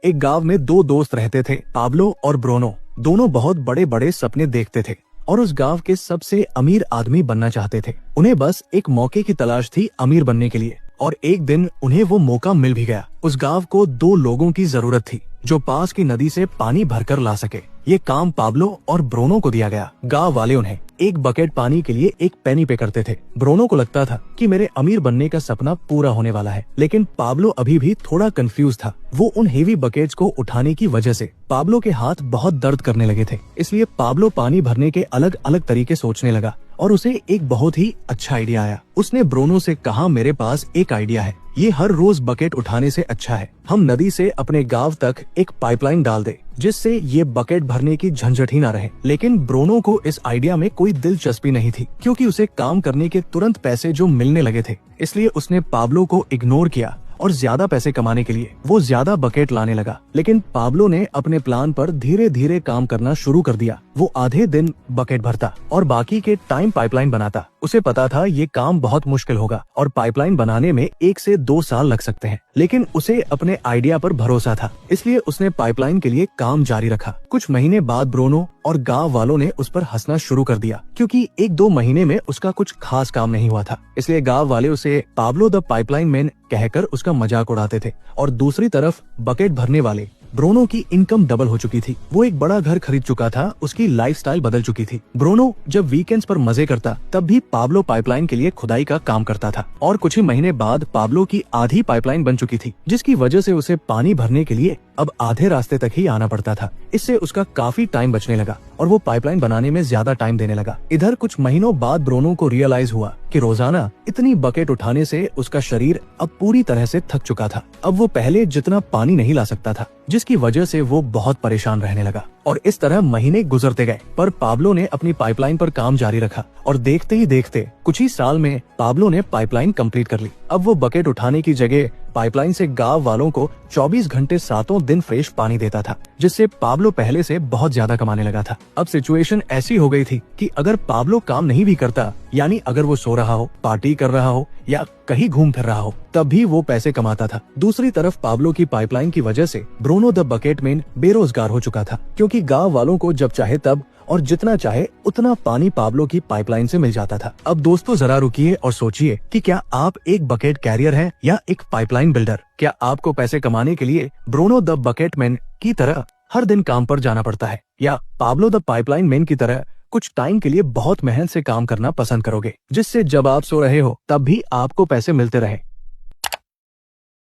एक गांव में दो दोस्त रहते थे, पाब्लो और ब्रूनो। दोनों बहुत बड़े बड़े सपने देखते थे और उस गांव के सबसे अमीर आदमी बनना चाहते थे। उन्हें बस एक मौके की तलाश थी अमीर बनने के लिए, और एक दिन उन्हें वो मौका मिल भी गया। उस गांव को दो लोगों की जरूरत थी जो पास की नदी से पानी भरकर ला सके। ये काम पाब्लो और ब्रूनो को दिया गया। गांव वाले उन्हें एक बकेट पानी के लिए एक पेनी पे करते थे। ब्रूनो को लगता था कि मेरे अमीर बनने का सपना पूरा होने वाला है, लेकिन पाब्लो अभी भी थोड़ा कंफ्यूज था। वो उन हेवी बकेट्स को उठाने की वजह से पाब्लो के हाथ बहुत दर्द करने लगे थे। इसलिए पाब्लो पानी भरने के अलग अलग तरीके सोचने लगा और उसे एक बहुत ही अच्छा आइडिया आया। उसने ब्रूनो से कहा, मेरे पास एक आइडिया है, ये हर रोज बकेट उठाने से अच्छा है हम नदी से अपने गांव तक एक पाइपलाइन डाल दे, जिससे ये बकेट भरने की झंझट ही ना रहे। लेकिन ब्रूनो को इस आइडिया में कोई दिलचस्पी नहीं थी, क्योंकि उसे काम करने के तुरंत पैसे जो मिलने लगे थे। इसलिए उसने पाब्लो को इग्नोर किया और ज्यादा पैसे कमाने के लिए वो ज्यादा बकेट लाने लगा। लेकिन पाब्लो ने अपने प्लान पर धीरे धीरे काम करना शुरू कर दिया। वो आधे दिन बकेट भरता और बाकी के टाइम पाइपलाइन बनाता। उसे पता था ये काम बहुत मुश्किल होगा और पाइपलाइन बनाने में 1 से 2 साल लग सकते हैं, लेकिन उसे अपने आइडिया पर भरोसा था। इसलिए उसने पाइपलाइन के लिए काम जारी रखा। कुछ महीने बाद ब्रूनो और गांव वालों ने उस पर हंसना शुरू कर दिया, क्योंकि 1-2 महीने में उसका कुछ खास काम नहीं हुआ था। इसलिए गांव वाले उसे पाब्लो द पाइपलाइन मैन कहकर उसका मजाक उड़ाते थे। और दूसरी तरफ बकेट भरने वाले ब्रूनो की इनकम डबल हो चुकी थी। वो एक बड़ा घर खरीद चुका था, उसकी लाइफस्टाइल बदल चुकी थी। ब्रूनो जब वीकेंड्स पर मजे करता तब भी पाब्लो पाइपलाइन के लिए खुदाई का काम करता था। और कुछ ही महीने बाद पाब्लो की आधी पाइपलाइन बन चुकी थी, जिसकी वजह से उसे पानी भरने के लिए अब आधे रास्ते तक ही आना पड़ता था। इससे उसका काफी टाइम बचने लगा और वो पाइपलाइन बनाने में ज्यादा टाइम देने लगा। इधर कुछ महीनों बाद ब्रूनो को रियलाइज हुआ कि रोजाना इतनी बकेट उठाने से उसका शरीर अब पूरी तरह से थक चुका था। अब वो पहले जितना पानी नहीं ला सकता था, जिसकी वजह से वो बहुत परेशान रहने लगा। और इस तरह महीने गुजरते गए, पर पाब्लो ने अपनी पाइपलाइन पर काम जारी रखा और देखते ही देखते कुछ ही साल में पाब्लो ने पाइपलाइन कंप्लीट कर ली। अब वो बकेट उठाने की जगह पाइपलाइन से गांव वालों को 24 घंटे 7 दिन फ्रेश पानी देता था, जिससे पाब्लो पहले से बहुत ज्यादा कमाने लगा था। अब सिचुएशन ऐसी हो गई थी कि अगर पाब्लो काम नहीं भी करता, यानी अगर वो सो रहा हो, पार्टी कर रहा हो या कहीं घूम फिर रहा हो, तब भी वो पैसे कमाता था। दूसरी तरफ पाब्लो की पाइपलाइन की वजह से ब्रूनो द बकेट मैन बेरोजगार हो चुका था, क्योंकि गांव वालों को जब चाहे तब और जितना चाहे उतना पानी पाब्लो की पाइपलाइन से मिल जाता था। अब दोस्तों जरा रुकिए और सोचिए कि क्या आप एक बकेट कैरियर हैं या एक पाइपलाइन बिल्डर? क्या आपको पैसे कमाने के लिए ब्रूनो द बकेट मैन की तरह हर दिन काम पर जाना पड़ता है, या पाब्लो द पाइपलाइन मैन की तरह कुछ टाइम के लिए बहुत मेहनत से काम करना पसंद करोगे, जिससे जब आप सो रहे हो तब भी आपको पैसे मिलते रहे?